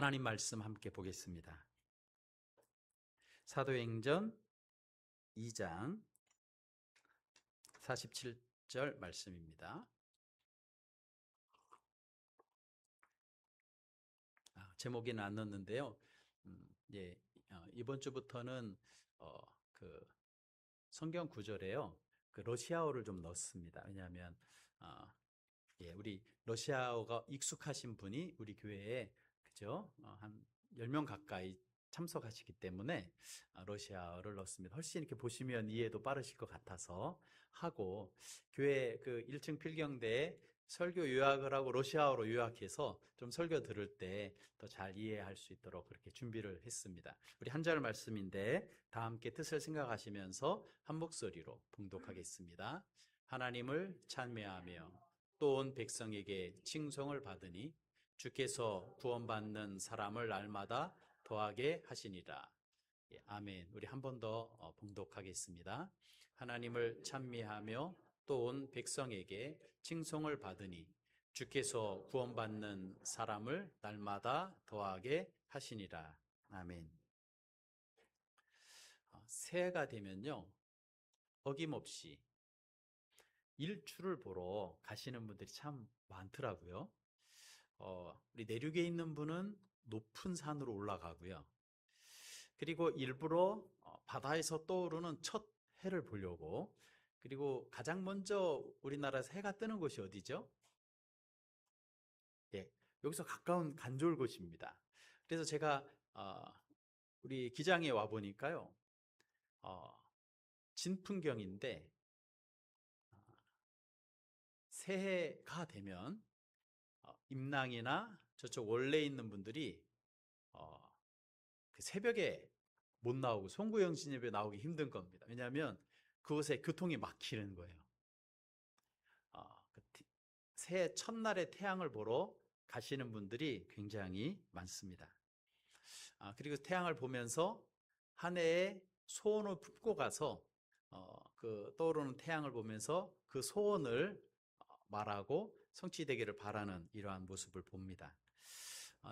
하나님 말씀 함께 보겠습니다. 사도행전 2장 47절 말씀입니다. 제목에는 안 넣었는데요. 이번 주부터는 그 성경 구절에요. 그 러시아어를 좀 넣습니다. 왜냐하면 우리 러시아어가 익숙하신 분이 우리 교회에 그죠? 한 10명 가까이 참석하시기 때문에 러시아어를 넣습니다. 훨씬 이렇게 보시면 이해도 빠르실 것 같아서 하고, 교회 그 1층 필경대에 설교 요약을 하고 러시아어로 요약해서 좀 설교 들을 때 더 잘 이해할 수 있도록 그렇게 준비를 했습니다. 우리 한 절 말씀인데 다 함께 뜻을 생각하시면서 한 목소리로 봉독하겠습니다. 하나님을 찬미하며 또 온 백성에게 칭송을 받으니 주께서 구원받는 사람을 날마다 더하게 하시니라. 아멘. 우리 한 번 더 봉독하겠습니다. 하나님을 찬미하며 또 온 백성에게 칭송을 받으니 주께서 구원받는 사람을 날마다 더하게 하시니라. 아멘. 새해가 되면요, 어김없이 일출을 보러 가시는 분들이 참 많더라고요. 우리 내륙에 있는 분은 높은 산으로 올라가고요. 그리고 일부러 바다에서 떠오르는 첫 해를 보려고, 그리고 가장 먼저 우리나라에서 해가 뜨는 곳이 어디죠? 여기서 가까운 간졸곶입니다. 그래서 제가 우리 기장에 와 보니까요, 진풍경인데 새해가 되면 임랑이나 저쪽 원래 있는 분들이 그 새벽에 못 나오고 송구영신 예배 나오기 힘든 겁니다. 왜냐하면 그곳에 교통이 막히는 거예요. 새해 첫날에 태양을 보러 가시는 분들이 굉장히 많습니다. 그리고 태양을 보면서 한 해의 소원을 품고 가서 그 떠오르는 태양을 보면서 그 소원을 말하고 성취되기를 바라는 이러한 모습을 봅니다.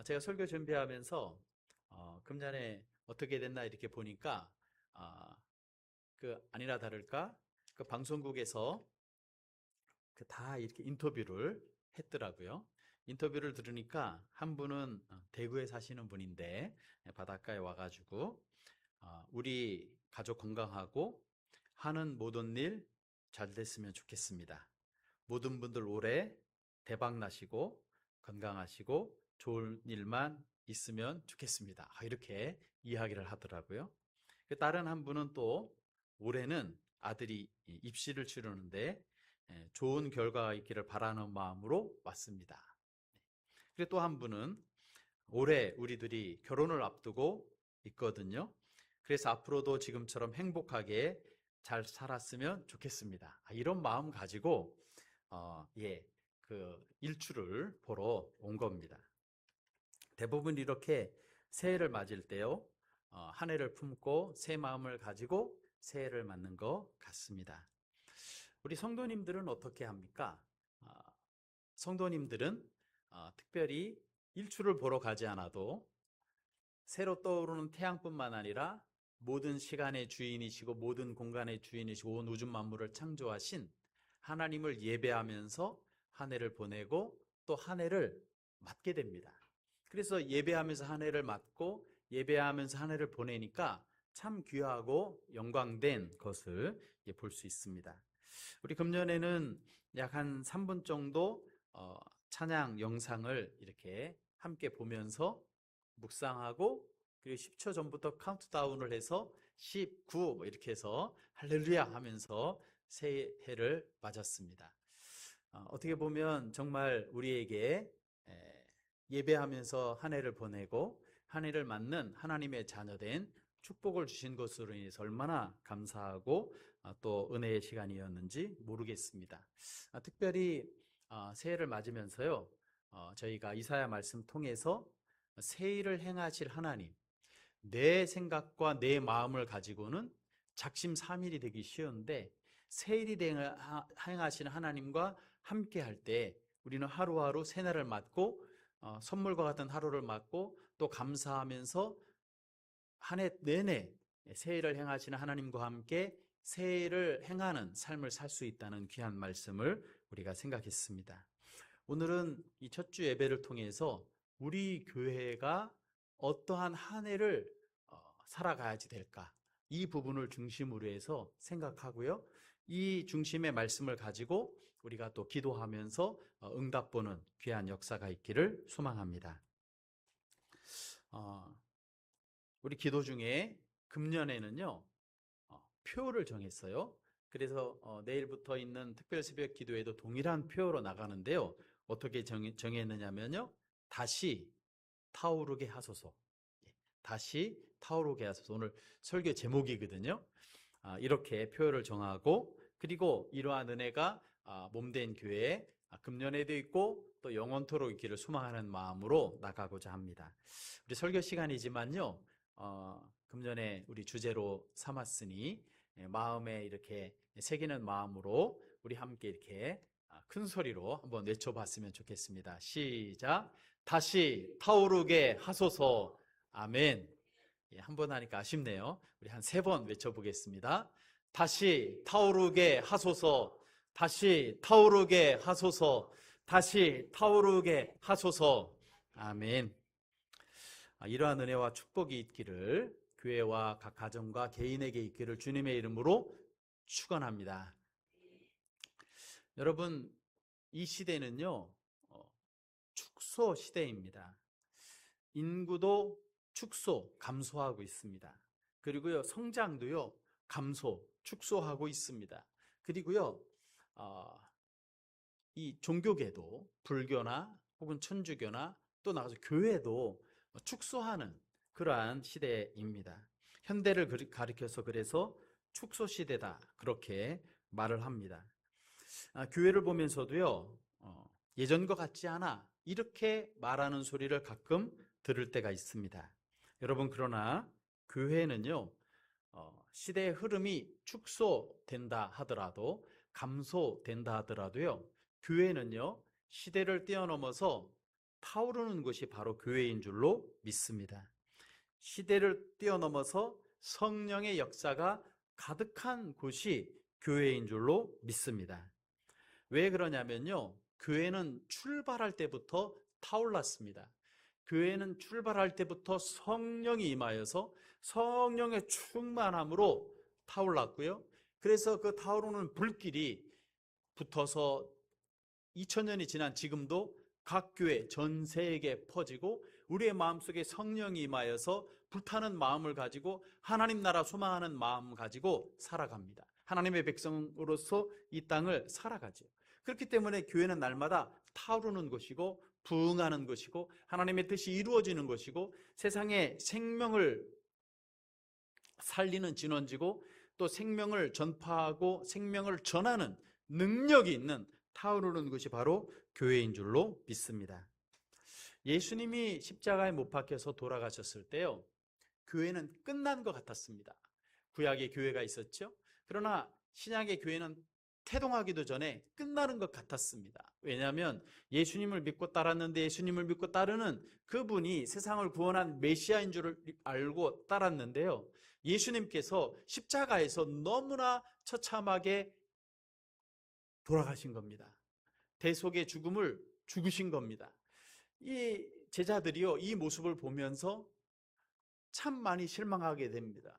제가 설교 준비하면서 금년에 어떻게 됐나 이렇게 보니까 그 아니나 다를까 그 방송국에서 그 다 이렇게 인터뷰를 했더라고요. 인터뷰를 들으니까 한 분은 대구에 사시는 분인데 바닷가에 와가지고 우리 가족 건강하고 하는 모든 일 잘 됐으면 좋겠습니다. 모든 분들 올해 대박 나시고 건강하시고 좋은 일만 있으면 좋겠습니다. 이렇게 이야기를 하더라고요. 다른 한 분은 또 올해는 아들이 입시를 치르는데 좋은 결과가 있기를 바라는 마음으로 왔습니다. 그리고 또 한 분은 올해 우리들이 결혼을 앞두고 있거든요. 그래서 앞으로도 지금처럼 행복하게 잘 살았으면 좋겠습니다. 이런 마음 가지고 그 일출을 보러 온 겁니다. 대부분 이렇게 새해를 맞을 때요, 한 해를 품고 새 마음을 가지고 새해를 맞는 것 같습니다. 우리 성도님들은 어떻게 합니까? 성도님들은 특별히 일출을 보러 가지 않아도 새로 떠오르는 태양뿐만 아니라 모든 시간의 주인이시고 모든 공간의 주인이시고 온 우주 만물을 창조하신 하나님을 예배하면서 한 해를 보내고 또 한 해를 맞게 됩니다. 그래서 예배하면서 한 해를 맞고 예배하면서 한 해를 보내니까 참 귀하고 영광된 것을 볼 수 있습니다. 우리 금년에는 약 한 3분 정도 찬양 영상을 이렇게 함께 보면서 묵상하고, 그리고 10초 전부터 카운트다운을 해서 19 이렇게 해서 할렐루야 하면서 새해를 맞았습니다. 어떻게 보면 정말 우리에게 예배하면서 한 해를 보내고 한 해를 맞는 하나님의 자녀된 축복을 주신 것으로 인해서 얼마나 감사하고 또 은혜의 시간이었는지 모르겠습니다. 특별히 새해를 맞으면서요, 저희가 이사야 말씀 통해서 새 일을 행하실 하나님, 내 생각과 내 마음을 가지고는 작심삼일이 되기 쉬운데 새 일이 행하시는 하나님과 함께 할 때 우리는 하루하루 새날을 맞고 선물과 같은 하루를 맞고 또 감사하면서 한 해 내내 새해를 행하시는 하나님과 함께 새해를 행하는 삶을 살 수 있다는 귀한 말씀을 우리가 생각했습니다. 오늘은 이 첫 주 예배를 통해서 우리 교회가 어떠한 한 해를 살아가야지 될까, 이 부분을 중심으로 해서 생각하고요. 이 중심의 말씀을 가지고 우리가 또 기도하면서 응답 보는 귀한 역사가 있기를 소망합니다. 우리 기도 중에 금년에는요, 표를 정했어요. 그래서 내일부터 있는 특별 새벽 기도에도 동일한 표로 나가는데요. 어떻게 정했느냐면요, 다시 타오르게 하소서. 다시 타오르게 하소서. 오늘 설교 제목이거든요. 이렇게 표를 정하고, 그리고 이러한 은혜가 몸된 교회에 금년에도 있고 또 영원토록 있기를 소망하는 마음으로 나가고자 합니다. 우리 설교 시간이지만요, 금년에 우리 주제로 삼았으니 마음에 이렇게 새기는 마음으로 우리 함께 이렇게 큰 소리로 한번 외쳐봤으면 좋겠습니다. 시작. 다시 타오르게 하소서. 아멘. 한번 하니까 아쉽네요. 우리 한 3번 외쳐보겠습니다. 다시 타오르게 하소서. 다시 타오르게 하소서. 다시 타오르게 하소서. 아멘. 이러한 은혜와 축복이 있기를, 교회와 각 가정과 개인에게 있기를 주님의 이름으로 축원합니다. 여러분, 이 시대는요, 축소 시대입니다. 인구도 감소하고 있습니다. 그리고요, 성장도요, 축소하고 있습니다. 그리고요, 이 종교계도 불교나 혹은 천주교나 또 나가서 교회도 축소하는 그러한 시대입니다. 현대를 가리켜서 그래서 축소 시대다, 그렇게 말을 합니다. 교회를 보면서도요, 예전과 같지 않아, 이렇게 말하는 소리를 가끔 들을 때가 있습니다. 여러분, 그러나 교회는요, 시대의 흐름이 축소된다 하더라도, 감소된다 하더라도요, 교회는요, 시대를 뛰어넘어서 타오르는 것이 바로 교회인 줄로 믿습니다. 시대를 뛰어넘어서 성령의 역사가 가득한 곳이 교회인 줄로 믿습니다. 왜 그러냐면요, 교회는 출발할 때부터 타올랐습니다. 교회는 출발할 때부터 성령이 임하여서 성령의 충만함으로 타올랐고요. 그래서 그 타오르는 불길이 붙어서 2000년이 지난 지금도 각 교회 전 세계에 퍼지고, 우리의 마음속에 성령이 임하여서 불타는 마음을 가지고 하나님 나라 소망하는 마음 가지고 살아갑니다. 하나님의 백성으로서 이 땅을 살아가죠. 그렇기 때문에 교회는 날마다 타오르는 것이고 부흥하는 것이고 하나님의 뜻이 이루어지는 것이고 세상에 생명을 살리는 진원지고 또 생명을 전파하고 생명을 전하는 능력이 있는, 타오르는 것이 바로 교회인 줄로 믿습니다. 예수님이 십자가에 못 박혀서 돌아가셨을 때요, 교회는 끝난 것 같았습니다. 구약의 교회가 있었죠. 그러나 신약의 교회는 태동하기도 전에 끝나는 것 같았습니다. 왜냐하면 예수님을 믿고 따랐는데, 예수님을 믿고 따르는 그분이 세상을 구원한 메시아인 줄 알고 따랐는데요, 예수님께서 십자가에서 너무나 처참하게 돌아가신 겁니다. 대속의 죽음을 죽으신 겁니다. 이 제자들이요, 이 모습을 보면서 참 많이 실망하게 됩니다.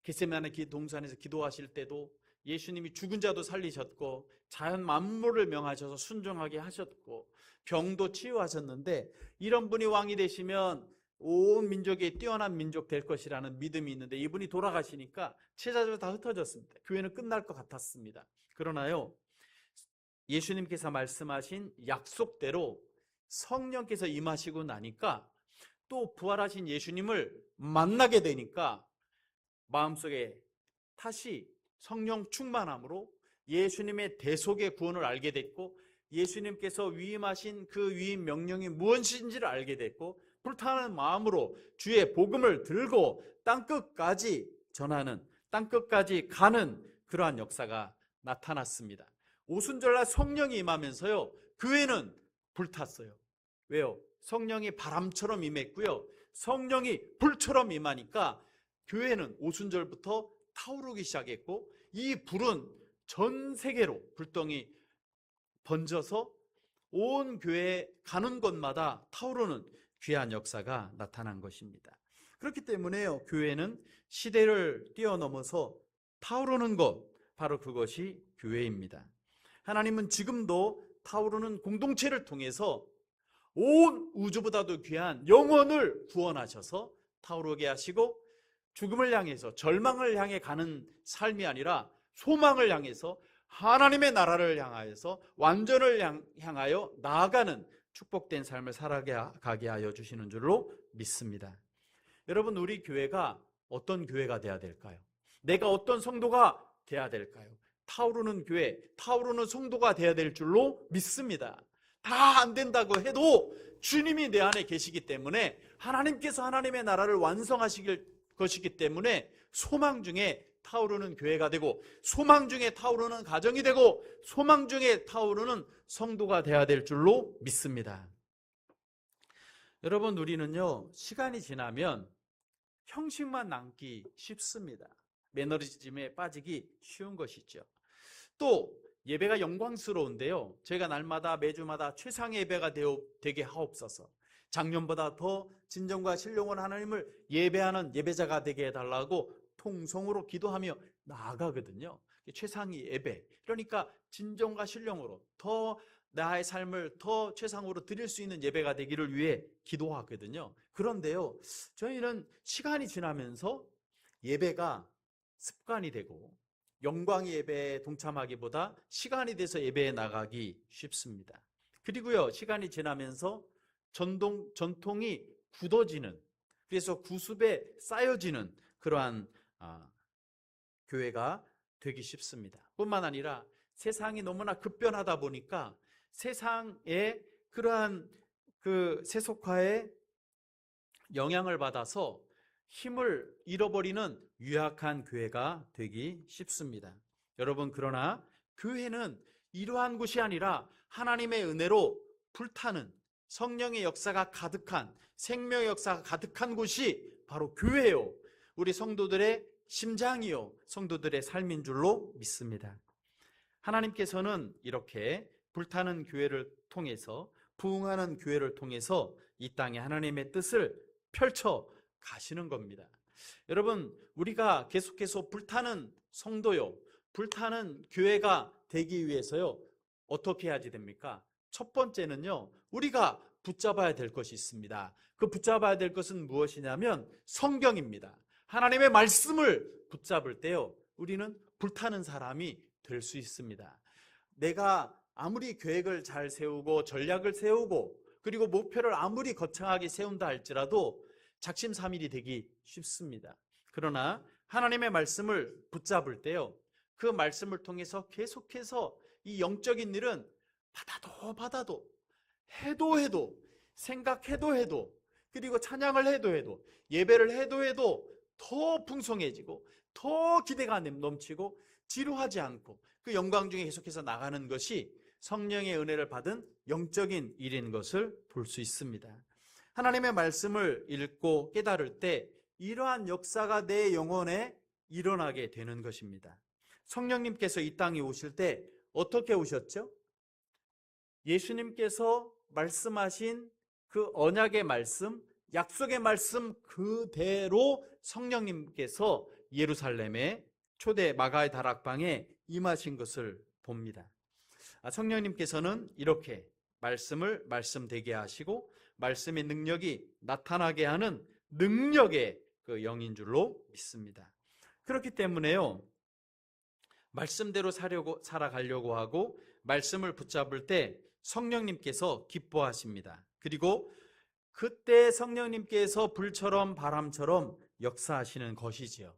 겟세마네 동산에서 기도하실 때도 예수님이 죽은 자도 살리셨고 자연 만물을 명하셔서 순종하게 하셨고 병도 치유하셨는데, 이런 분이 왕이 되시면 온 민족이 뛰어난 민족 될 것이라는 믿음이 있는데, 이분이 돌아가시니까 제자들 다 흩어졌습니다. 교회는 끝날 것 같았습니다. 그러나요, 예수님께서 말씀하신 약속대로 성령께서 임하시고 나니까, 또 부활하신 예수님을 만나게 되니까 마음속에 다시 성령 충만함으로 예수님의 대속의 구원을 알게 됐고, 예수님께서 위임하신 그 위임 명령이 무엇인지를 알게 됐고, 불타는 마음으로 주의 복음을 들고 땅끝까지 전하는, 땅끝까지 가는 그러한 역사가 나타났습니다. 오순절날 성령이 임하면서요, 교회는 불탔어요. 왜요? 성령이 바람처럼 임했고요. 성령이 불처럼 임하니까 교회는 오순절부터 타오르기 시작했고, 이 불은 전 세계로 불덩이 번져서 온 교회에 가는 곳마다 타오르는 귀한 역사가 나타난 것입니다. 그렇기 때문에요, 교회는 시대를 뛰어넘어서 타오르는 것, 바로 그것이 교회입니다. 하나님은 지금도 타오르는 공동체를 통해서 온 우주보다도 귀한 영혼을 구원하셔서 타오르게 하시고, 죽음을 향해서, 절망을 향해 가는 삶이 아니라 소망을 향해서, 하나님의 나라를 향하여서 완전을 향하여 나아가는 축복된 삶을 살아가게 하여 주시는 줄로 믿습니다. 여러분, 우리 교회가 어떤 교회가 돼야 될까요? 내가 어떤 성도가 돼야 될까요? 타오르는 교회, 타오르는 성도가 돼야 될 줄로 믿습니다. 다 안 된다고 해도 주님이 내 안에 계시기 때문에, 하나님께서 하나님의 나라를 완성하실 것이기 때문에 소망 중에 타오르는 교회가 되고, 소망 중에 타오르는 가정이 되고, 소망 중에 타오르는 성도가 돼야 될 줄로 믿습니다. 여러분, 우리는요, 시간이 지나면 형식만 남기 쉽습니다. 매너리즘에 빠지기 쉬운 것이죠. 또 예배가 영광스러운데요, 저희가 날마다 매주마다 최상의 예배가 되게 하옵소서, 작년보다 더 진정과 신령한 하나님을 예배하는 예배자가 되게 해달라고 통성으로 기도하며 나아가거든요. 최상의 예배, 그러니까 진정과 신령으로 더 나의 삶을 더 최상으로 드릴 수 있는 예배가 되기를 위해 기도하거든요. 그런데요, 저희는 시간이 지나면서 예배가 습관이 되고, 영광의 예배에 동참하기보다 시간이 돼서 예배에 나가기 쉽습니다. 그리고요, 시간이 지나면서 전통이 굳어지는, 그래서 구습에 쌓여지는 그러한 교회가 되기 쉽습니다. 뿐만 아니라 세상이 너무나 급변하다 보니까 세상의 그러한 그 세속화에 영향을 받아서 힘을 잃어버리는 유약한 교회가 되기 쉽습니다. 여러분, 그러나 교회는 이러한 곳이 아니라 하나님의 은혜로 불타는 성령의 역사가 가득한, 생명의 역사가 가득한 곳이 바로 교회요, 우리 성도들의 심장이요, 성도들의 삶인 줄로 믿습니다. 하나님께서는 이렇게 불타는 교회를 통해서, 부흥하는 교회를 통해서 이 땅에 하나님의 뜻을 펼쳐 가시는 겁니다. 여러분, 우리가 계속해서 불타는 성도요, 불타는 교회가 되기 위해서요, 어떻게 해야지 됩니까? 첫 번째는요, 우리가 붙잡아야 될 것이 있습니다. 그 붙잡아야 될 것은 무엇이냐면 성경입니다. 하나님의 말씀을 붙잡을 때요, 우리는 불타는 사람이 될 수 있습니다. 내가 아무리 계획을 잘 세우고 전략을 세우고 그리고 목표를 아무리 거창하게 세운다 할지라도 작심삼일이 되기 쉽습니다. 그러나 하나님의 말씀을 붙잡을 때요, 그 말씀을 통해서 계속해서 이 영적인 일은 받아도 해도 생각해도 그리고 찬양을 해도 예배를 해도 더 풍성해지고 더 기대가 넘치고 지루하지 않고 그 영광 중에 계속해서 나가는 것이 성령의 은혜를 받은 영적인 일인 것을 볼 수 있습니다. 하나님의 말씀을 읽고 깨달을 때 이러한 역사가 내 영혼에 일어나게 되는 것입니다. 성령님께서 이 땅에 오실 때 어떻게 오셨죠? 예수님께서 말씀하신 그 언약의 말씀, 약속의 말씀 그대로 성령님께서 예루살렘의 초대 마가의 다락방에 임하신 것을 봅니다. 성령님께서는 이렇게 말씀을 말씀되게 하시고 말씀의 능력이 나타나게 하는 능력의 그 영인 줄로 믿습니다. 그렇기 때문에요, 말씀대로 살아가려고 하고 말씀을 붙잡을 때 성령님께서 기뻐하십니다. 그리고 그때 성령님께서 불처럼 바람처럼 역사하시는 것이지요.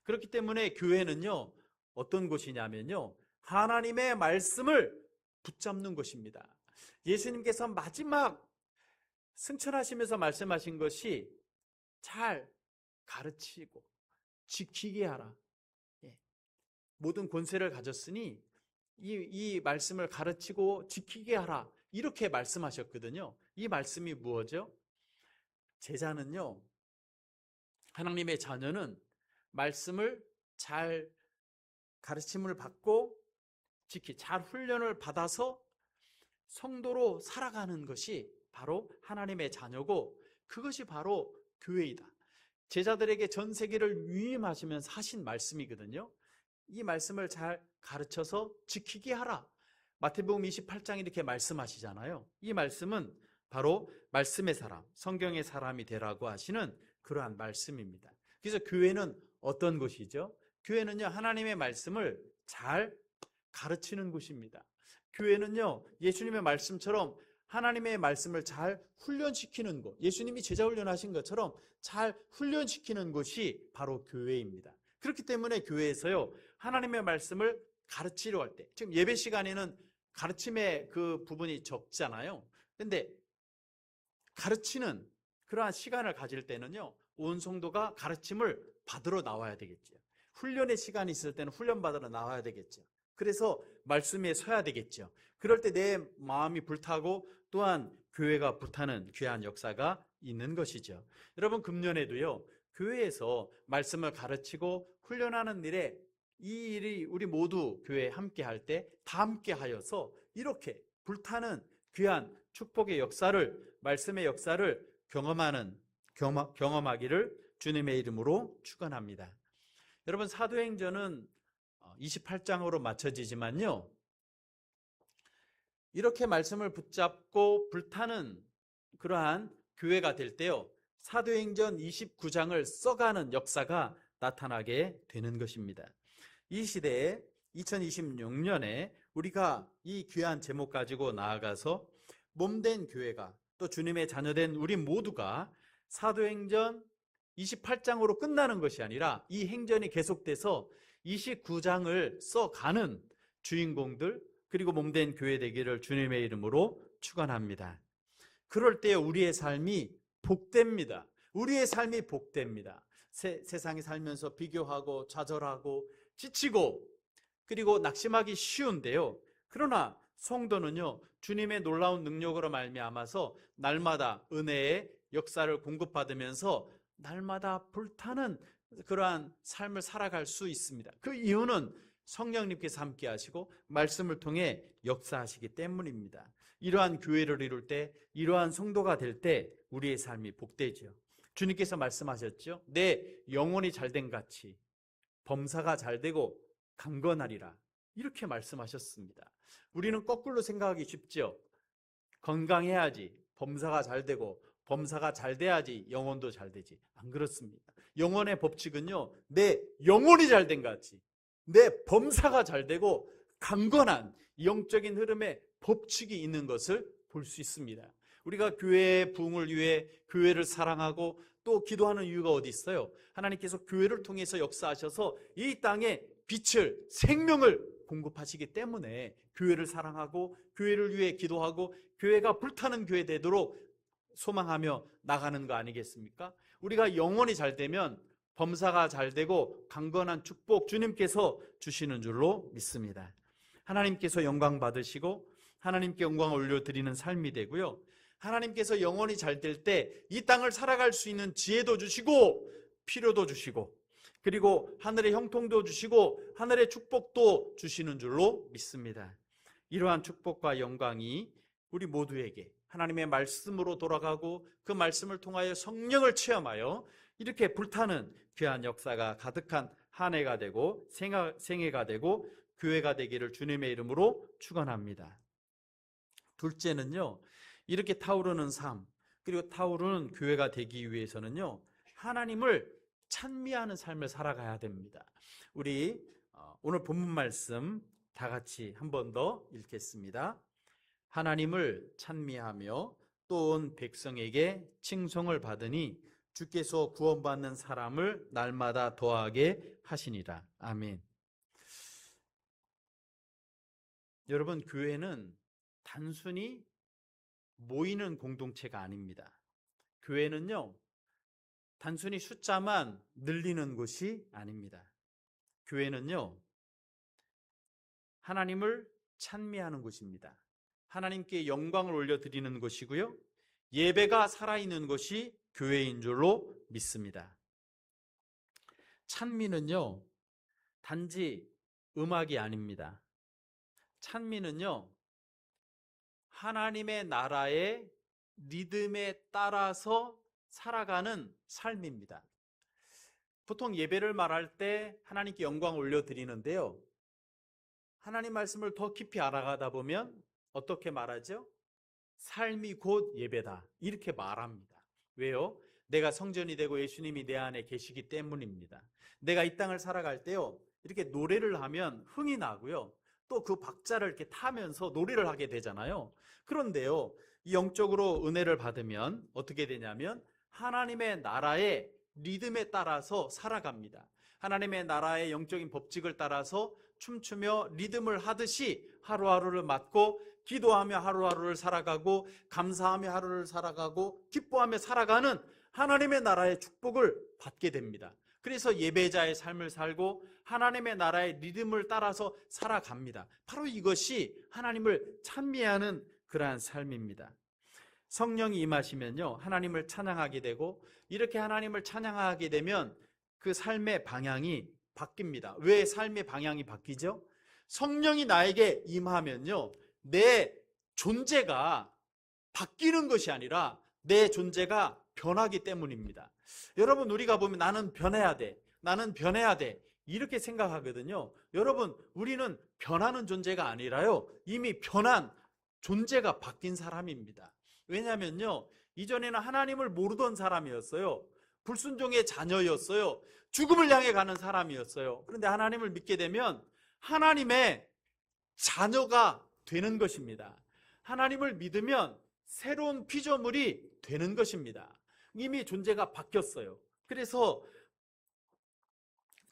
그렇기 때문에 교회는요, 어떤 곳이냐면요, 하나님의 말씀을 붙잡는 것입니다. 예수님께서 마지막 승천하시면서 말씀하신 것이 잘 가르치고 지키게 하라. 모든 권세를 가졌으니 이 말씀을 가르치고 지키게 하라. 이렇게 말씀하셨거든요. 이 말씀이 무엇이죠? 제자는요, 하나님의 자녀는 말씀을 잘 가르침을 받고 잘 훈련을 받아서 성도로 살아가는 것이 바로 하나님의 자녀고, 그것이 바로 교회이다. 제자들에게 전 세계를 위임하시면서 하신 말씀이거든요. 이 말씀을 잘 가르쳐서 지키게 하라. 마태복음 28장 이렇게 말씀하시잖아요. 이 말씀은 바로 말씀의 사람, 성경의 사람이 되라고 하시는 그러한 말씀입니다. 그래서 교회는 어떤 곳이죠? 교회는요, 하나님의 말씀을 잘 가르치는 곳입니다. 교회는요, 예수님의 말씀처럼 하나님의 말씀을 잘 훈련시키는 곳, 예수님이 제자 훈련하신 것처럼 잘 훈련시키는 곳이 바로 교회입니다. 그렇기 때문에 교회에서요, 하나님의 말씀을 가르치려 할 때, 지금 예배 시간에는 가르침의 그 부분이 적잖아요. 그런데 가르치는 그러한 시간을 가질 때는요, 온 성도가 가르침을 받으러 나와야 되겠죠. 훈련의 시간이 있을 때는 훈련 받으러 나와야 되겠죠. 그래서 말씀에 서야 되겠죠. 그럴 때 내 마음이 불타고 또한 교회가 불타는 귀한 역사가 있는 것이죠. 여러분, 금년에도요, 교회에서 말씀을 가르치고 훈련하는 일에 이 일이 우리 모두 교회에 함께 할 때 다 함께 하여서 이렇게 불타는 귀한 축복의 역사를, 말씀의 역사를 경험하기를 주님의 이름으로 축원합니다. 여러분, 사도행전은 28장으로 맞춰지지만요, 이렇게 말씀을 붙잡고 불타는 그러한 교회가 될 때요, 사도행전 29장을 써가는 역사가 나타나게 되는 것입니다. 이 시대에 2026년에 우리가 이 귀한 제목 가지고 나아가서 몸된 교회가, 또 주님의 자녀된 우리 모두가 사도행전 28장으로 끝나는 것이 아니라 이 행전이 계속돼서 29장을 써가는 주인공들, 그리고 몸된 교회 되기를 주님의 이름으로 축원합니다. 그럴 때 우리의 삶이 복됩니다. 우리의 삶이 복됩니다. 세상에 살면서 비교하고 좌절하고 지치고 그리고 낙심하기 쉬운데요, 그러나 성도는요, 주님의 놀라운 능력으로 말미암아서 날마다 은혜의 역사를 공급받으면서 날마다 불타는 그러한 삶을 살아갈 수 있습니다. 그 이유는 성령님께서 함께 하시고 말씀을 통해 역사하시기 때문입니다. 이러한 교회를 이룰 때, 이러한 성도가 될 때 우리의 삶이 복되죠. 주님께서 말씀하셨죠. 내 영혼이 잘된 같이 범사가 잘되고 강건하리라, 이렇게 말씀하셨습니다. 우리는 거꾸로 생각하기 쉽죠. 건강해야지 범사가 잘되고 범사가 잘돼야지 영혼도 잘되지. 안 그렇습니다. 영혼의 법칙은요, 내 영혼이 잘된 같이 내 범사가 잘되고 강건한 영적인 흐름의 법칙이 있는 것을 볼 수 있습니다. 우리가 교회의 부흥을 위해 교회를 사랑하고 또 기도하는 이유가 어디 있어요? 하나님께서 교회를 통해서 역사하셔서 이 땅에 빛을, 생명을 공급하시기 때문에 교회를 사랑하고 교회를 위해 기도하고 교회가 불타는 교회 되도록 소망하며 나가는 거 아니겠습니까? 우리가 영혼이 잘 되면 범사가 잘 되고 강건한 축복 주님께서 주시는 줄로 믿습니다. 하나님께서 영광 받으시고 하나님께 영광을 올려드리는 삶이 되고요, 하나님께서 영혼이 잘 될 때 이 땅을 살아갈 수 있는 지혜도 주시고 필요도 주시고 그리고 하늘의 형통도 주시고 하늘의 축복도 주시는 줄로 믿습니다. 이러한 축복과 영광이 우리 모두에게 하나님의 말씀으로 돌아가고 그 말씀을 통하여 성령을 체험하여 이렇게 불타는 귀한 역사가 가득한 한 해가 되고 생애가 되고 교회가 되기를 주님의 이름으로 축원합니다. 둘째는요, 이렇게 타오르는 삶, 그리고 타오르는 교회가 되기 위해서는요, 하나님을 찬미하는 삶을 살아가야 됩니다. 우리 오늘 본문 말씀 다 같이 한 번 더 읽겠습니다. 하나님을 찬미하며 또 온 백성에게 칭송을 받으니 주께서 구원받는 사람을 날마다 더하게 하시니라. 아멘. 여러분, 교회는 단순히 모이는 공동체가 아닙니다. 교회는요, 단순히 숫자만 늘리는 곳이 아닙니다. 교회는요, 하나님을 찬미하는 곳입니다. 하나님께 영광을 올려드리는 곳이고요. 예배가 살아있는 것이 교회인 줄로 믿습니다. 찬미는요, 단지 음악이 아닙니다. 찬미는요, 하나님의 나라의 리듬에 따라서 살아가는 삶입니다. 보통 예배를 말할 때 하나님께 영광을 올려드리는데요, 하나님 말씀을 더 깊이 알아가다 보면 어떻게 말하죠? 삶이 곧 예배다, 이렇게 말합니다. 왜요? 내가 성전이 되고 예수님이 내 안에 계시기 때문입니다. 내가 이 땅을 살아갈 때요, 이렇게 노래를 하면 흥이 나고요, 또 그 박자를 이렇게 타면서 노래를 하게 되잖아요. 그런데요, 이 영적으로 은혜를 받으면 어떻게 되냐면 하나님의 나라의 리듬에 따라서 살아갑니다. 하나님의 나라의 영적인 법칙을 따라서 춤추며 리듬을 하듯이 하루하루를 맞고 기도하며 하루하루를 살아가고 감사하며 하루를 살아가고 기뻐하며 살아가는 하나님의 나라의 축복을 받게 됩니다. 그래서 예배자의 삶을 살고 하나님의 나라의 리듬을 따라서 살아갑니다. 바로 이것이 하나님을 찬미하는 그러한 삶입니다. 성령이 임하시면요, 하나님을 찬양하게 되고, 이렇게 하나님을 찬양하게 되면 그 삶의 방향이 바뀝니다. 왜 삶의 방향이 바뀌죠? 성령이 나에게 임하면요, 내 존재가 바뀌는 것이 아니라 내 존재가 변하기 때문입니다. 여러분, 우리가 보면 나는 변해야 돼, 나는 변해야 돼, 이렇게 생각하거든요. 여러분, 우리는 변하는 존재가 아니라요, 이미 변한 존재가 바뀐 사람입니다. 왜냐면요, 이전에는 하나님을 모르던 사람이었어요. 불순종의 자녀였어요. 죽음을 향해 가는 사람이었어요. 그런데 하나님을 믿게 되면 하나님의 자녀가 되는 것입니다. 하나님을 믿으면 새로운 피조물이 되는 것입니다. 이미 존재가 바뀌었어요. 그래서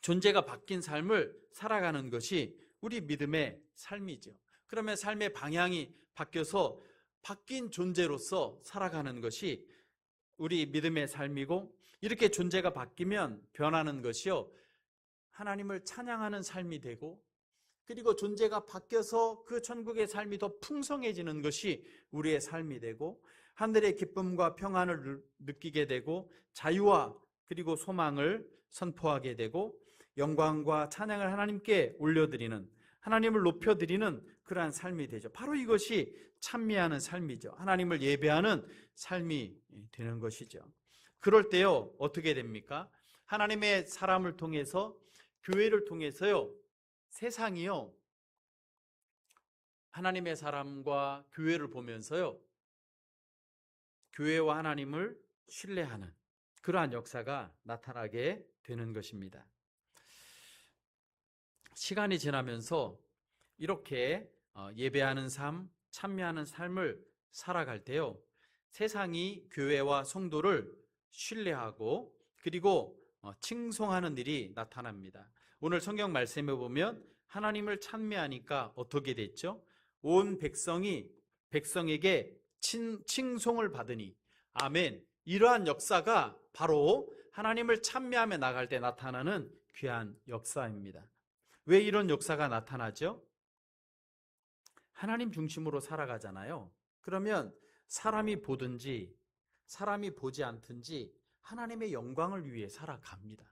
존재가 바뀐 삶을 살아가는 것이 우리 믿음의 삶이죠. 그러면 삶의 방향이 바뀌어서 바뀐 존재로서 살아가는 것이 우리 믿음의 삶이고, 이렇게 존재가 바뀌면 변하는 것이요, 하나님을 찬양하는 삶이 되고, 그리고 존재가 바뀌어서 그 천국의 삶이 더 풍성해지는 것이 우리의 삶이 되고, 하늘의 기쁨과 평안을 느끼게 되고, 자유와 그리고 소망을 선포하게 되고, 영광과 찬양을 하나님께 올려드리는, 하나님을 높여드리는 그러한 삶이 되죠. 바로 이것이 찬미하는 삶이죠. 하나님을 예배하는 삶이 되는 것이죠. 그럴 때요, 어떻게 됩니까? 하나님의 사람을 통해서, 교회를 통해서요, 세상이요, 하나님의 사람과 교회를 보면서요, 교회와 하나님을 신뢰하는 그러한 역사가 나타나게 되는 것입니다. 시간이 지나면서 이렇게 예배하는 삶, 찬미하는 삶을 살아갈 때요, 세상이 교회와 성도를 신뢰하고 그리고 칭송하는 일이 나타납니다. 오늘 성경 말씀에 보면 하나님을 찬미하니까 어떻게 됐죠? 온 백성에게 칭송을 받으니, 아멘. 이러한 역사가 바로 하나님을 찬미하며 나갈 때 나타나는 귀한 역사입니다. 왜 이런 역사가 나타나죠? 하나님 중심으로 살아가잖아요. 그러면 사람이 보든지 사람이 보지 않든지 하나님의 영광을 위해 살아갑니다.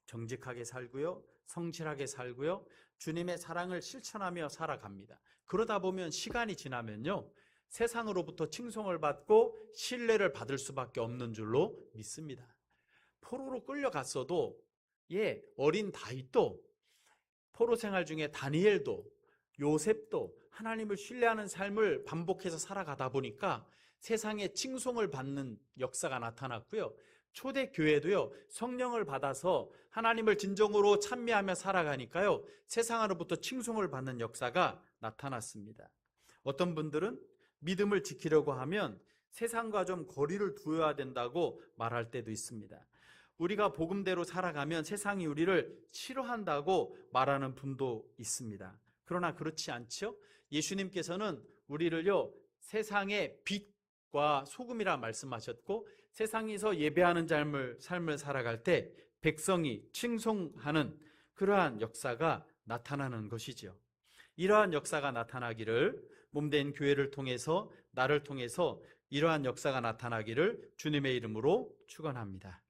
정직하게 살고요, 성실하게 살고요, 주님의 사랑을 실천하며 살아갑니다. 그러다 보면 시간이 지나면요, 세상으로부터 칭송을 받고 신뢰를 받을 수밖에 없는 줄로 믿습니다. 포로로 끌려갔어도 어린 다윗도, 포로 생활 중에 다니엘도, 요셉도 하나님을 신뢰하는 삶을 반복해서 살아가다 보니까 세상에 칭송을 받는 역사가 나타났고요, 초대교회도요, 성령을 받아서 하나님을 진정으로 찬미하며 살아가니까요, 세상으로부터 칭송을 받는 역사가 나타났습니다. 어떤 분들은 믿음을 지키려고 하면 세상과 좀 거리를 두어야 된다고 말할 때도 있습니다. 우리가 복음대로 살아가면 세상이 우리를 싫어한다고 말하는 분도 있습니다. 그러나 그렇지 않죠? 예수님께서는 우리를요, 세상의 빛과 소금이라 말씀하셨고, 세상에서 예배하는 삶을 살아갈 때 백성이 칭송하는 그러한 역사가 나타나는 것이죠. 이러한 역사가 나타나기를, 몸된 교회를 통해서, 나를 통해서 이러한 역사가 나타나기를 주님의 이름으로 축원합니다.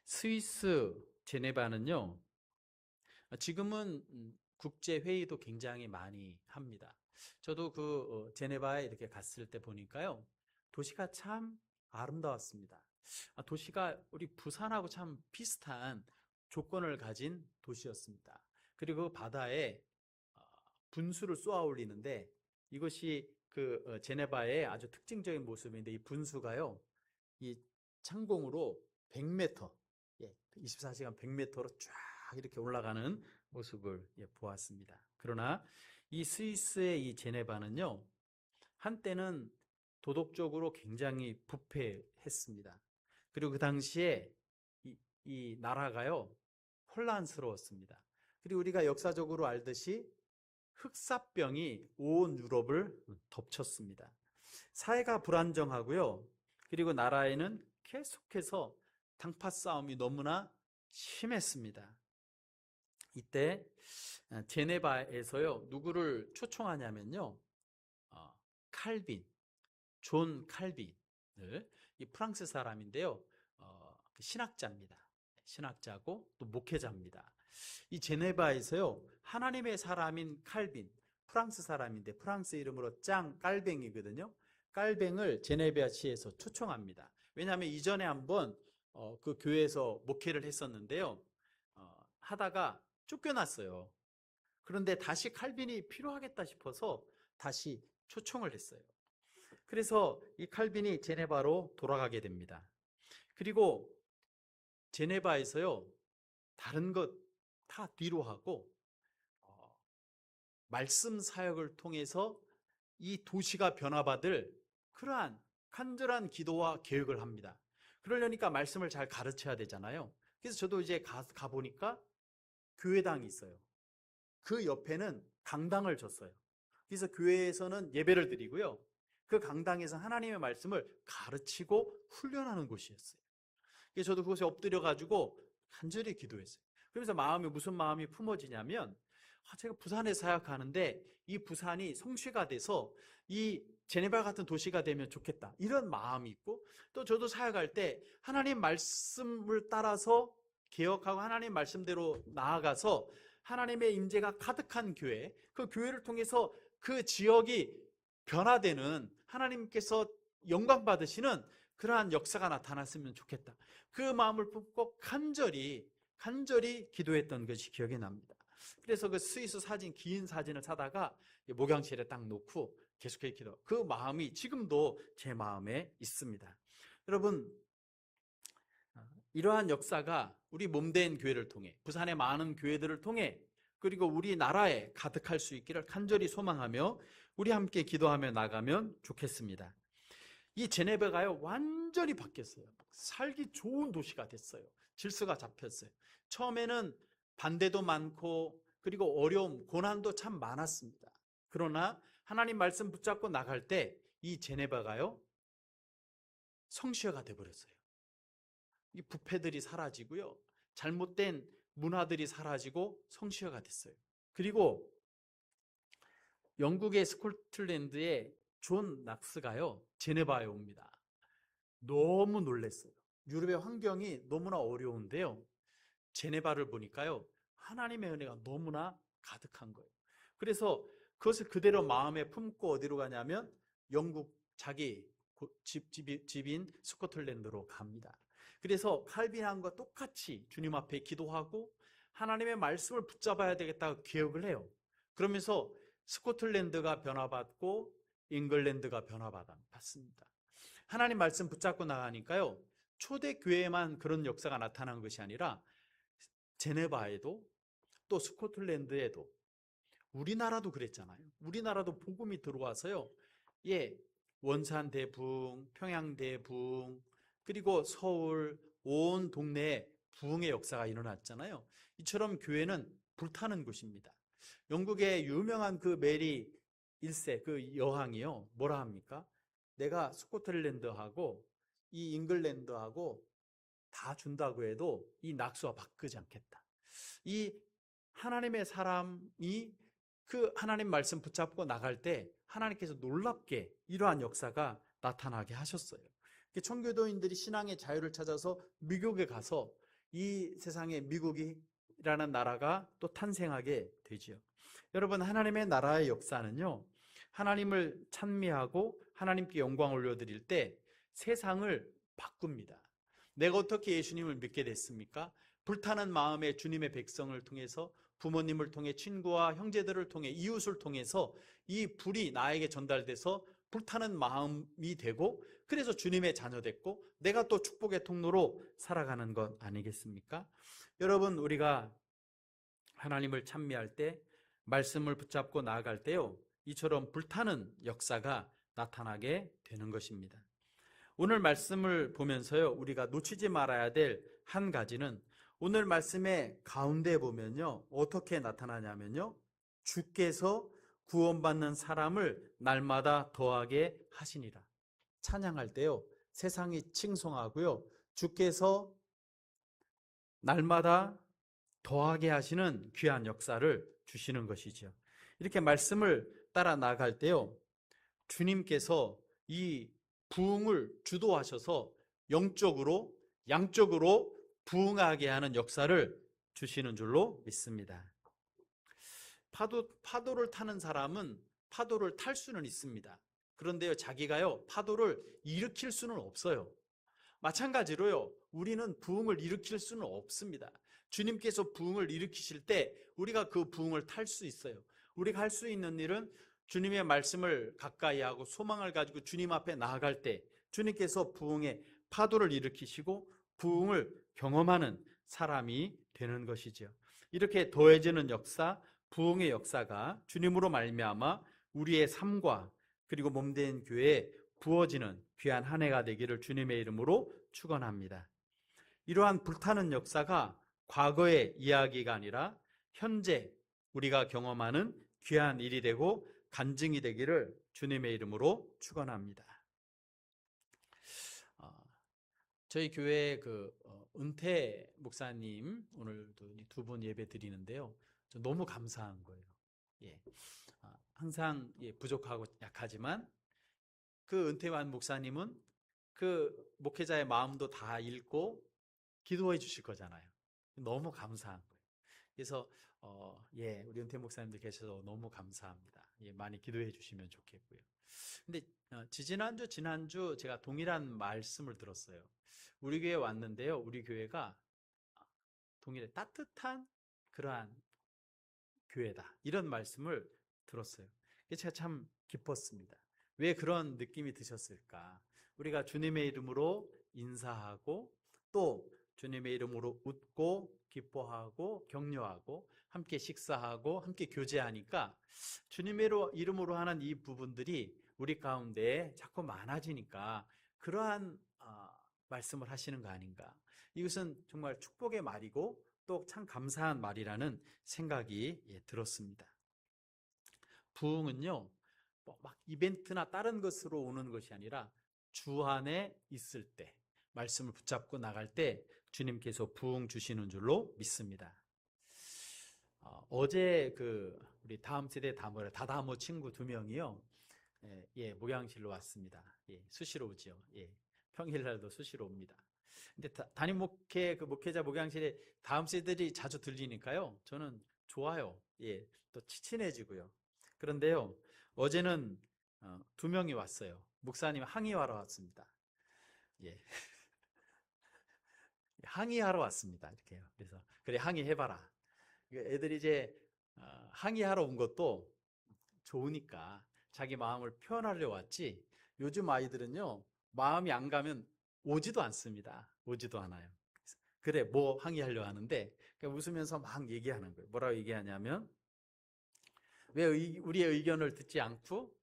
스위스 제네바는요, 지금은 국제 회의도 굉장히 많이 합니다. 저도 제네바에 이렇게 갔을 때 보니까요, 도시가 참 아름다웠습니다. 도시가 우리 부산하고 참 비슷한 조건을 가진 도시였습니다. 그리고 바다에 어, 분수를 쏘아 올리는데, 이것이 제네바의 아주 특징적인 모습인데, 이 분수가요, 이 창공으로 100m, 24시간 100m로 쫙 이렇게 올라가는 모습을 보았습니다. 그러나 이 스위스의 이 제네바는요, 한때는 도덕적으로 굉장히 부패했습니다. 그리고 그 당시에 이 나라가요, 혼란스러웠습니다. 그리고 우리가 역사적으로 알듯이 흑사병이 온 유럽을 덮쳤습니다. 사회가 불안정하고요. 그리고 나라에는 계속해서 당파 싸움이 너무나 심했습니다. 이때 제네바에서요, 누구를 초청하냐면요, 칼빈, 존 칼빈을, 이 프랑스 사람인데요, 신학자입니다. 신학자고 또 목회자입니다. 이 제네바에서요, 하나님의 사람인 칼빈, 프랑스 사람인데 프랑스 이름으로 짱 깔뱅이거든요. 깔뱅을 제네바시에서 초청합니다. 왜냐하면 이전에 한번 그 교회에서 목회를 했었는데요, 하다가 쫓겨났어요. 그런데 다시 칼빈이 필요하겠다 싶어서 다시 초청을 했어요. 그래서 이 칼빈이 제네바로 돌아가게 됩니다. 그리고 제네바에서요, 다른 것 다 뒤로 하고 말씀 사역을 통해서 이 도시가 변화받을 그러한 간절한 기도와 계획을 합니다. 그러려니까 말씀을 잘 가르쳐야 되잖아요. 그래서 저도 이제 가보니까 교회당이 있어요. 그 옆에는 강당을 줬어요. 그래서 교회에서는 예배를 드리고요, 그 강당에서 하나님의 말씀을 가르치고 훈련하는 곳이었어요. 그래서 저도 그곳에 엎드려가지고 간절히 기도했어요. 그러면서 무슨 마음이 품어지냐면, 제가 부산에 사역하는데 이 부산이 성취가 돼서 이 제네바 같은 도시가 되면 좋겠다, 이런 마음이 있고, 또 저도 사역할 때 하나님 말씀을 따라서 개혁하고 하나님 말씀대로 나아가서 하나님의 임재가 가득한 교회, 그 교회를 통해서 그 지역이 변화되는, 하나님께서 영광 받으시는 그러한 역사가 나타났으면 좋겠다, 그 마음을 품고 간절히 기도했던 것이 기억이 납니다. 그래서 그 스위스 사진, 긴 사진을 사다가 목양실에 딱 놓고 계속해서 기도, 그 마음이 지금도 제 마음에 있습니다. 여러분, 이러한 역사가 우리 몸된 교회를 통해, 부산의 많은 교회들을 통해, 그리고 우리나라에 가득할 수 있기를 간절히 소망하며 우리 함께 기도하며 나가면 좋겠습니다. 이 제네바가요, 완전히 바뀌었어요. 살기 좋은 도시가 됐어요. 질서가 잡혔어요. 처음에는 반대도 많고, 그리고 어려움, 고난도 참 많았습니다. 그러나 하나님 말씀 붙잡고 나갈 때 이 제네바가요, 성시화가 돼버렸어요. 이 부패들이 사라지고요, 잘못된 문화들이 사라지고 성시화가 됐어요. 그리고 영국의 스코틀랜드의 존 낙스가요, 제네바에 옵니다. 너무 놀랐어요. 유럽의 환경이 너무나 어려운데요, 제네바를 보니까요, 하나님의 은혜가 너무나 가득한 거예요. 그래서 그것을 그대로 마음에 품고 어디로 가냐면 영국 자기 집인 스코틀랜드로 갑니다. 그래서 칼빈함과 똑같이 주님 앞에 기도하고 하나님의 말씀을 붙잡아야 되겠다고 기억을 해요. 그러면서 스코틀랜드가 변화받고 잉글랜드가 변화받습니다. 하나님 말씀 붙잡고 나가니까요, 초대교회에만 그런 역사가 나타난 것이 아니라 제네바에도, 또 스코틀랜드에도, 우리나라도 그랬잖아요. 우리나라도 복음이 들어와서요, 원산 대붕, 평양 대붕, 그리고 서울 온 동네에 부흥의 역사가 일어났잖아요. 이처럼 교회는 불타는 곳입니다. 영국의 유명한 그 메리 1세 그 여왕이요, 뭐라 합니까? 내가 스코틀랜드하고 이 잉글랜드하고 다 준다고 해도 이 낙수와 바꾸지 않겠다. 이 하나님의 사람이 그 하나님 말씀 붙잡고 나갈 때 하나님께서 놀랍게 이러한 역사가 나타나게 하셨어요. 청교도인들이 신앙의 자유를 찾아서 미국에 가서 이 세상에 미국이라는 나라가 또 탄생하게 되지요. 여러분, 하나님의 나라의 역사는요, 하나님을 찬미하고 하나님께 영광 올려드릴 때 세상을 바꿉니다. 내가 어떻게 예수님을 믿게 됐습니까? 불타는 마음에 주님의 백성을 통해서, 부모님을 통해, 친구와 형제들을 통해, 이웃을 통해서 이 불이 나에게 전달돼서 불타는 마음이 되고, 그래서 주님의 자녀 됐고, 내가 또 축복의 통로로 살아가는 것 아니겠습니까? 여러분, 우리가 하나님을 찬미할 때, 말씀을 붙잡고 나아갈 때요, 이처럼 불타는 역사가 나타나게 되는 것입니다. 오늘 말씀을 보면서요, 우리가 놓치지 말아야 될 한 가지는, 오늘 말씀의 가운데 보면요, 어떻게 나타나냐면요, 주께서 구원받는 사람을 날마다 더하게 하시니라. 찬양할 때요, 세상이 칭송하고요, 주께서 날마다 더하게 하시는 귀한 역사를 주시는 것이죠. 이렇게 말씀을 따라 나갈 때요, 주님께서 이 부흥을 주도하셔서 영적으로, 양적으로 부흥하게 하는 역사를 주시는 줄로 믿습니다. 파도를 타는 사람은 파도를 탈 수는 있습니다. 그런데요, 자기가요, 파도를 일으킬 수는 없어요. 마찬가지로요, 우리는 부흥을 일으킬 수는 없습니다. 주님께서 부흥을 일으키실 때 우리가 그 부흥을 탈 수 있어요. 우리가 할 수 있는 일은 주님의 말씀을 가까이 하고 소망을 가지고 주님 앞에 나아갈 때 주님께서 부흥의 파도를 일으키시고 부흥을 경험하는 사람이 되는 것이죠. 이렇게 더해지는 역사, 부흥의 역사가 주님으로 말미암아 우리의 삶과 그리고 몸된 교회에 부어지는 귀한 한 해가 되기를 주님의 이름으로 축원합니다. 이러한 불타는 역사가 과거의 이야기가 아니라 현재 우리가 경험하는 귀한 일이 되고 간증이 되기를 주님의 이름으로 축원합니다. 저희 교회 은퇴 목사님 오늘도 두 분 예배 드리는데요, 너무 감사한 거예요. 예, 항상 부족하고 약하지만 그 은퇴한 목사님은 그 목회자의 마음도 다 읽고 기도해 주실 거잖아요. 너무 감사한 거예요. 그래서 우리 은퇴 목사님들 계셔서 너무 감사합니다. 많이 기도해 주시면 좋겠고요. 근데 지난주 제가 동일한 말씀을 들었어요. 우리 교회 왔는데요, 우리 교회가 동일해 따뜻한 그러한 교회다, 이런 말씀을 들었어요. 제가 참 기뻤습니다. 왜 그런 느낌이 드셨을까? 우리가 주님의 이름으로 인사하고 또 주님의 이름으로 웃고 기뻐하고 격려하고 함께 식사하고 함께 교제하니까 주님의 이름으로 하는 이 부분들이 우리 가운데 자꾸 많아지니까 그러한 말씀을 하시는 거 아닌가. 이것은 정말 축복의 말이고 또 참 감사한 말이라는 생각이 들었습니다. 부흥은요, 막 이벤트나 다른 것으로 오는 것이 아니라 주 안에 있을 때, 말씀을 붙잡고 나갈 때 주님께서 부흥 주시는 줄로 믿습니다. 어제 우리 다음 세대 다다모 친구 2명이요, 목양실로 왔습니다. 수시로 오죠. 평일날도 수시로 옵니다. 근데 담임 목회자 목양실에 다음 세대들이 자주 들리니까요, 저는 좋아요. 또 친해지고요. 그런데요, 어제는 2명이 왔어요. 목사님 항의하러 왔습니다. 항의하러 왔습니다. 이렇게요. 그래서 그래, 항의해봐라. 애들이 이제 항의하러 온 것도 좋으니까 자기 마음을 표현하려 왔지, 요즘 아이들은요, 마음이 안 가면 오지도 않습니다. 오지도 않아요. 그래, 뭐 항의하려 하는데 웃으면서 막 얘기하는 거예요. 뭐라고 얘기하냐면, 왜 우리의 의견을 듣지 않고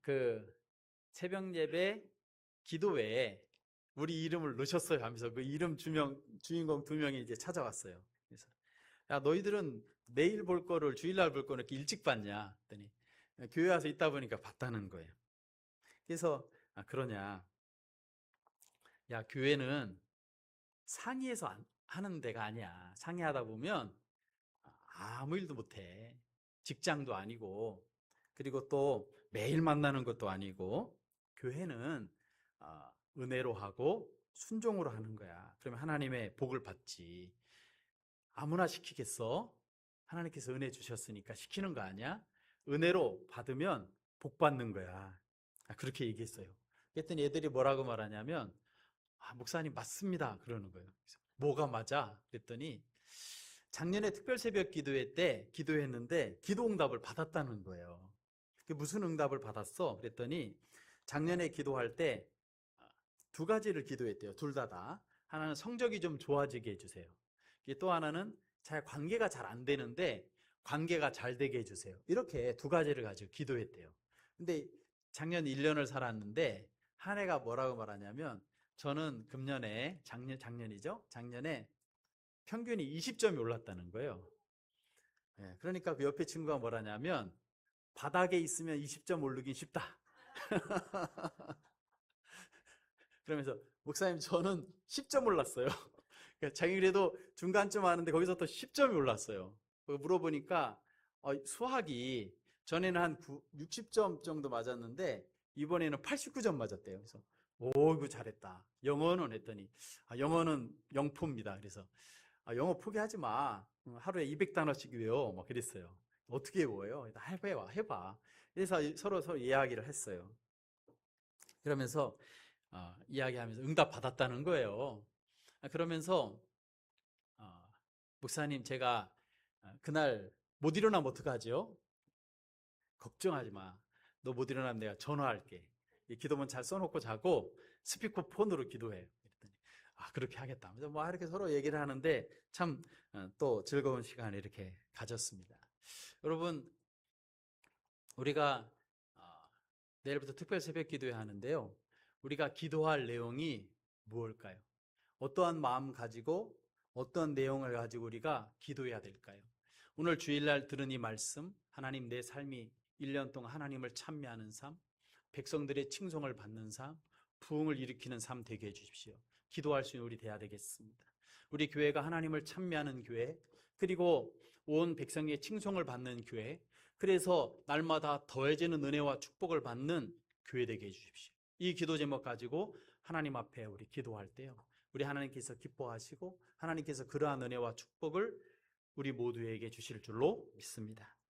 그 새벽 예배 기도 외에 우리 이름을 넣으셨어요 하면서 그 이름 주인공 2명이 이제 찾아왔어요. 그래서 야, 너희들은 내일 볼 거를 주일날 볼 거를 이렇게 일찍 봤냐 했더니 교회 와서 있다 보니까 봤다는 거예요. 그래서 그러냐, 야, 교회는 상의해서 하는 데가 아니야. 상의하다 보면 아무 일도 못해. 직장도 아니고, 그리고 또 매일 만나는 것도 아니고, 교회는 은혜로 하고 순종으로 하는 거야. 그러면 하나님의 복을 받지. 아무나 시키겠어? 하나님께서 은혜 주셨으니까 시키는 거 아니야? 은혜로 받으면 복 받는 거야. 그렇게 얘기했어요. 그랬더니 애들이 뭐라고 말하냐면, 목사님 맞습니다. 그러는 거예요. 그래서 뭐가 맞아? 그랬더니 작년에 특별 새벽 기도회 때 기도했는데 기도 응답을 받았다는 거예요. 그게 무슨 응답을 받았어? 그랬더니 작년에 기도할 때 두 가지를 기도했대요. 둘 다. 하나는 성적이 좀 좋아지게 해주세요. 또 하나는 잘 관계가 잘 안 되는데 관계가 잘 되게 해주세요. 이렇게 두 가지를 가지고 기도했대요. 근데 작년 1년을 살았는데 한 해가 뭐라고 말하냐면 저는 금년에 작년이죠? 작년에 평균이 20점이 올랐다는 거예요. 그러니까 그 옆에 친구가 뭐라냐면 바닥에 있으면 20점 오르긴 쉽다. 그러면서 목사님 저는 10점 올랐어요. 자기 그래도 중간쯤 하는데 거기서 또 10점이 올랐어요. 물어보니까 수학이 전에는 한 60점 정도 맞았는데 이번에는 89점 맞았대요. 그래서 오 이거 잘했다. 영어는 했더니 영어는 영포입니다. 그래서 영어 포기하지 마. 하루에 200단어씩 외워. 막 그랬어요. 어떻게 외워요? 해봐. 그래서 서로 이야기를 했어요. 그러면서 이야기하면서 응답 받았다는 거예요. 그러면서 목사님 제가 그날 못 일어나면 어떡하죠? 걱정하지 마. 너 못 일어나면 내가 전화할게. 이 기도문 잘 써놓고 자고 스피커 폰으로 기도해. 그랬더니 그렇게 하겠다. 그래서 뭐 이렇게 서로 얘기를 하는데 참 또 즐거운 시간을 이렇게 가졌습니다. 여러분 우리가 내일부터 특별 새벽 기도회 하는데요. 우리가 기도할 내용이 무엇일까요? 어떠한 마음 가지고 어떤 내용을 가지고 우리가 기도해야 될까요? 오늘 주일날 들은 이 말씀, 하나님 내 삶이 1년 동안 하나님을 찬미하는 삶, 백성들의 칭송을 받는 삶, 부흥을 일으키는 삶 되게 해주십시오. 기도할 수 있는 우리 돼야 되겠습니다. 우리 교회가 하나님을 찬미하는 교회, 그리고 온 백성의 칭송을 받는 교회, 그래서 날마다 더해지는 은혜와 축복을 받는 교회 되게 해주십시오. 이 기도 제목 가지고 하나님 앞에 우리 기도할 때요, 우리 하나님께서 기뻐하시고 하나님께서 그러한 은혜와 축복을 우리 모두에게 주실 줄로 믿습니다.